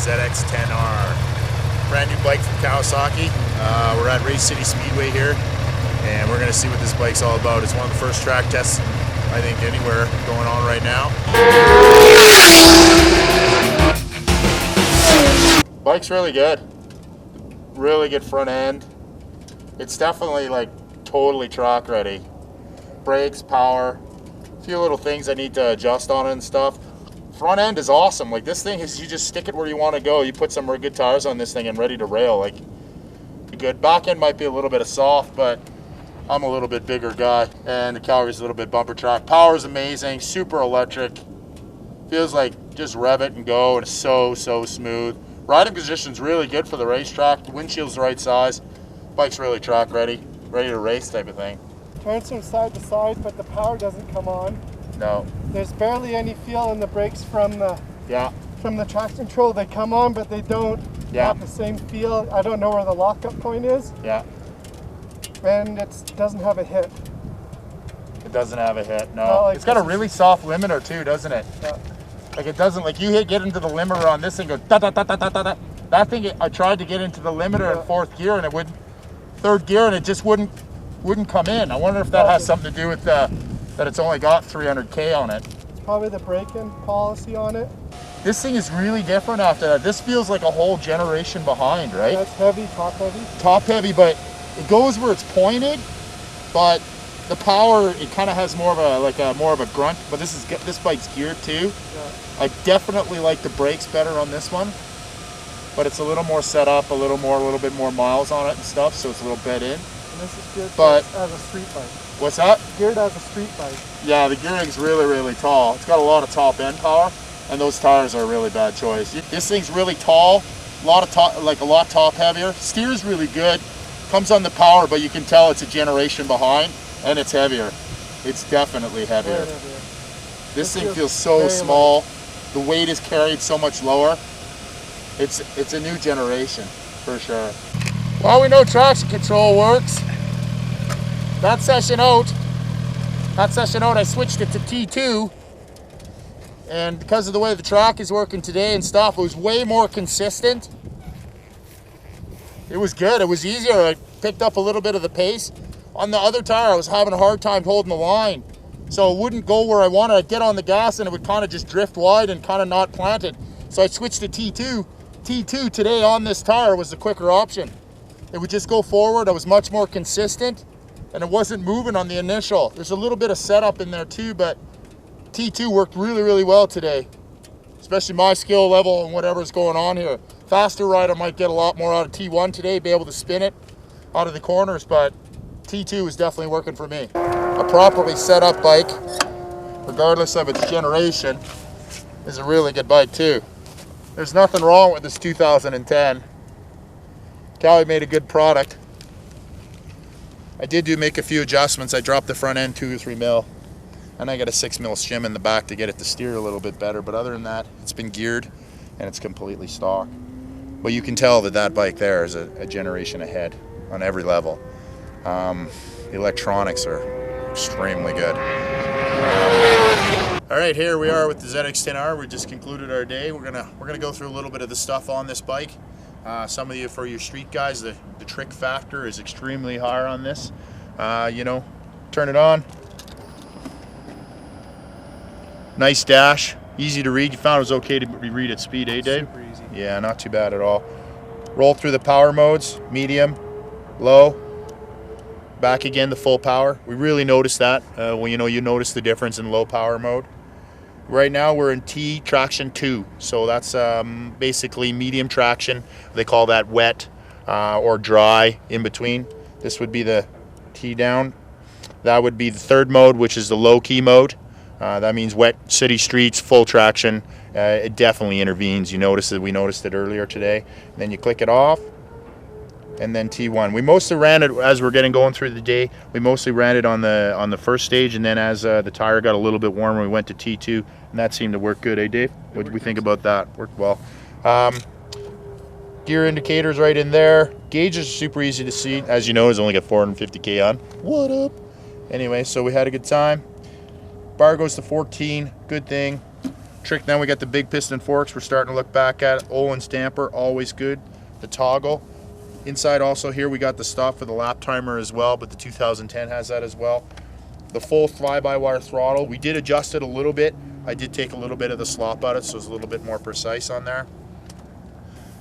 ZX10r. Brand new bike from Kawasaki. We're at Race City Speedway here, and we're going to see what this bike's all about. It's one of the first track tests, I think, anywhere going on right now. Bike's really good. Really good front end. It's definitely like totally track ready. Brakes, power, a few little things I need to adjust on it and stuff. Front end is awesome. Like, this thing is, you just stick it where you want to go. You put some good tires on this thing and ready to rail. Like, good. Back end might be a little bit of soft, but I'm a little bit bigger guy, and the Calgary's a little bit bumper track. Power is amazing, super electric. Feels like just rev it and go, and it's so smooth. Riding position's really good for the racetrack. The windshield's the right size. Bike's really track ready to race type of thing. Turns from side to side, but the power doesn't come on. No. There's barely any feel in the brakes from the traction control. They come on, but they don't have the same feel. I don't know where the lockup point is. Yeah. And it doesn't have a hit. It doesn't have a hit, no. Like, it's got a really soft limiter too, doesn't it? Yeah. Like, it doesn't, like, you get into the limiter on this thing, go da da da da da da da. That thing, I tried to get into the limiter in fourth gear, and it wouldn't, third gear, and it just wouldn't come in. I wonder if that has something to do with that it's only got 300K on it. It's probably the braking policy on it. This thing is really different after that. This feels like a whole generation behind, right? Yeah, it's heavy, top heavy. Top heavy, but it goes where it's pointed, but the power, it kind of has more of a grunt. But this bike's geared too. Yeah. I definitely like the brakes better on this one, but it's a little more set up, a little bit more miles on it and stuff, so it's a little bit in. And this is geared as a street bike. What's that? Geared as a street bike. Yeah, the gearing's really tall. It's got a lot of top end power, and those tires are a really bad choice. This thing's really tall, a lot top heavier. Steer's really good, comes on the power, but you can tell it's a generation behind, and it's heavier. It's definitely heavier. This thing feels so small. Light. The weight is carried so much lower. It's a new generation, for sure. Well, we know traction control works. That session out, I switched it to T2. And because of the way the track is working today and stuff, it was way more consistent. It was good, it was easier. I picked up a little bit of the pace. On the other tire, I was having a hard time holding the line. So it wouldn't go where I wanted. I'd get on the gas and it would kind of just drift wide and kind of not planted. So I switched to T2. T2 today on this tire was the quicker option. It would just go forward. I was much more consistent, and it wasn't moving on the initial. There's a little bit of setup in there too, but T2 worked really well today, especially my skill level and whatever's going on here. Faster rider might get a lot more out of T1 today, be able to spin it out of the corners, but T2 is definitely working for me. A properly set up bike, regardless of its generation, is a really good bike too. There's nothing wrong with this 2010. Cali made a good product. I did make a few adjustments. I dropped the front end 2 or 3 mil, and I got a 6 mil shim in the back to get it to steer a little bit better. But other than that, it's been geared and it's completely stock. Well, you can tell that bike there is a generation ahead on every level. The electronics are extremely good. All right, here we are with the ZX10r. We just concluded our day. We're gonna go through a little bit of the stuff on this bike. Some of you, for your street guys, the trick factor is extremely high on this. You know, turn it on. Nice dash, easy to read. You found it was okay to read at speed, eh, Dave? Super easy. Yeah, not too bad at all. Roll through the power modes: medium, low, back again to full power. We really noticed that. Well, you notice the difference in low power mode. Right now we're in T traction 2, so that's basically medium traction. They call that wet or dry in between. This would be the T down. That would be the third mode, which is the low key mode. That means wet city streets, full traction. It definitely intervenes. You notice it. We noticed it earlier today. And then you click it off, and then T1. We mostly ran it as we're going through the day. We mostly ran it on the first stage, and then as the tire got a little bit warmer, we went to T2, and that seemed to work good, eh, Dave? What did we think about that? Worked well. Gear indicators right in there. Gauges are super easy to see. As you know, it's only got 450K on. What up? Anyway, so we had a good time. Bar goes to 14. Good thing. Trick, then we got the big piston forks we're starting to look back at. Olin's damper, always good. The toggle. Inside also here we got the stop for the lap timer as well, but the 2010 has that as well. The full fly-by-wire throttle, we did adjust it a little bit. I did take a little bit of the slop out of it, so it's a little bit more precise on there.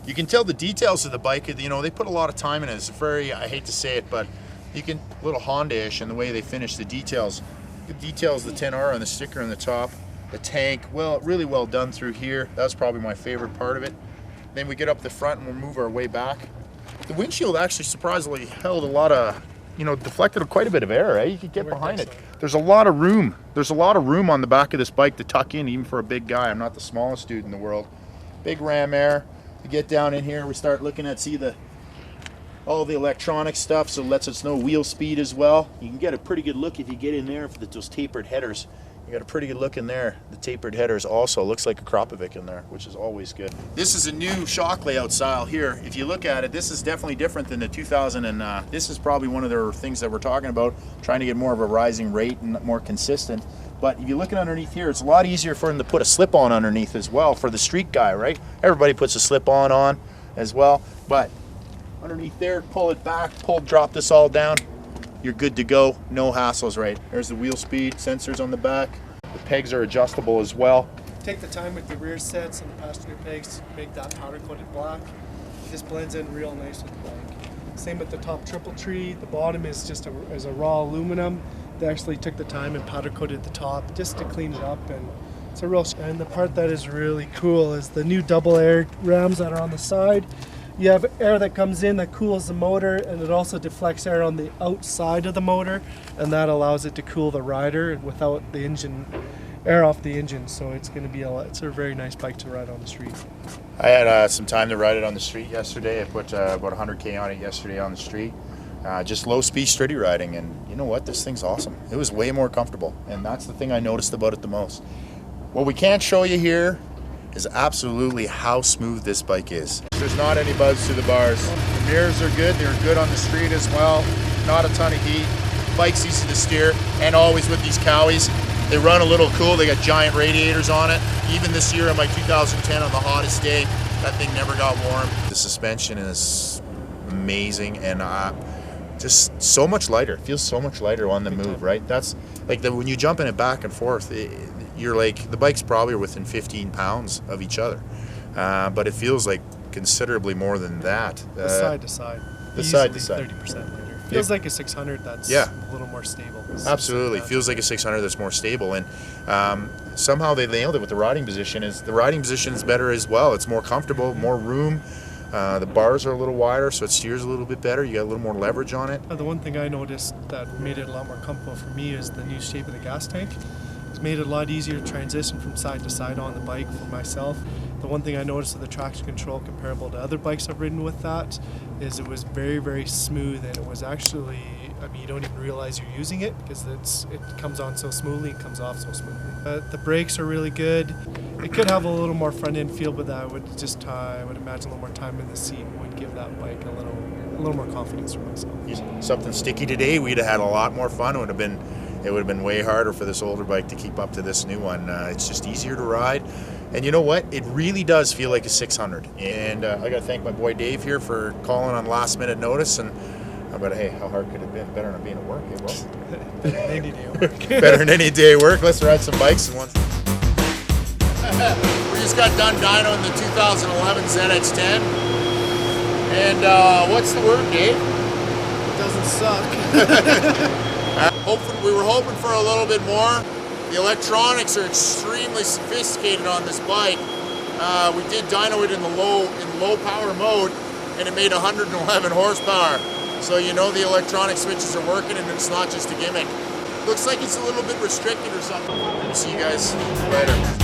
You can tell the details of the bike, you know, they put a lot of time in it. It's very, I hate to say it, but you can, a little Honda-ish in the way they finish the details. The details, the 10R on the sticker on the top, the tank, well, really well done through here. That's probably my favorite part of it. Then we get up the front and we'll move our way back. The windshield actually surprisingly held a lot of, you know, deflected quite a bit of air, eh? You could get behind it. There's a lot of room. There's a lot of room on the back of this bike to tuck in, even for a big guy. I'm not the smallest dude in the world. Big ram air. We get down in here, we start looking at, all the electronic stuff, so it lets us know wheel speed as well. You can get a pretty good look if you get in there for those tapered headers. You got a pretty good look in there. The tapered headers also looks like a Kropovic in there, which is always good. This is a new shock layout style here. If you look at it, this is definitely different than the 2000, and this is probably one of the things that we're talking about, trying to get more of a rising rate and more consistent. But if you're looking underneath here, it's a lot easier for him to put a slip-on underneath as well for the street guy, right? Everybody puts a slip-on on as well. But underneath there, pull it back, drop this all down. You're good to go, no hassles, right? There's the wheel speed, sensors on the back. The pegs are adjustable as well. Take the time with the rear sets and the passenger pegs, make that powder-coated black. This blends in real nice with the bike. Same with the top triple tree. The bottom is just a raw aluminum. They actually took the time and powder coated the top just to clean it up, and it's a real. And the part that is really cool is the new double air rams that are on the side. You have air that comes in that cools the motor, and it also deflects air on the outside of the motor, and that allows it to cool the rider without the engine air off the engine. So it's going to be it's a very nice bike to ride on the street. I had some time to ride it on the street yesterday. I put about 100K on it yesterday on the street. Just low speed streety riding, and you know what, this thing's awesome. It was way more comfortable, and that's the thing I noticed about it the most. What we can't show you here is absolutely how smooth this bike is. There's not any buzz to the bars. The mirrors are good, they're good on the street as well. Not a ton of heat. Bike's easy to steer, and always with these Cowies, they run a little cool. They got giant radiators on it. Even this year on my 2010 on the hottest day, that thing never got warm. The suspension is amazing, and just so much lighter. It feels so much lighter on the move, right? That's like when you jump in it back and forth, you're like, the bikes probably are within 15 pounds of each other, but it feels like considerably more than that. The side to side. The side to side. 30% lighter. Feels like a 600 that's a little more stable. Absolutely, feels like a 600 that's more stable, and somehow they nailed it with the riding position. The riding position is better as well. It's more comfortable, more room. The bars are a little wider, so it steers a little bit better. You got a little more leverage on it. The one thing I noticed that made it a lot more comfortable for me is the new shape of the gas tank. It's made it a lot easier to transition from side to side on the bike for myself. The one thing I noticed with the traction control comparable to other bikes I've ridden with that is it was very, very smooth, and it was actually, I mean, you don't even realize you're using it because it comes on so smoothly and comes off so smoothly. The brakes are really good. It could have a little more front end feel, but that would just, I would imagine a little more time in the seat would give that bike a little more confidence for myself. Something sticky today, we'd have had a lot more fun. It would have been way harder for this older bike to keep up to this new one. It's just easier to ride. And you know what? It really does feel like a 600. And I got to thank my boy Dave here for calling on last minute notice. And I bet, hey, how hard could it have been? Better than being at work, it was. Better than any day at work. Better than any day at work. Let's ride some bikes. And we just got done dyno in the 2011 ZX10. And what's the word, Dave? It doesn't suck. We were hoping for a little bit more. The electronics are extremely sophisticated on this bike. We did dyno it in low power mode, and it made 111 horsepower. So you know the electronic switches are working, and it's not just a gimmick. Looks like it's a little bit restricted or something. See you guys later.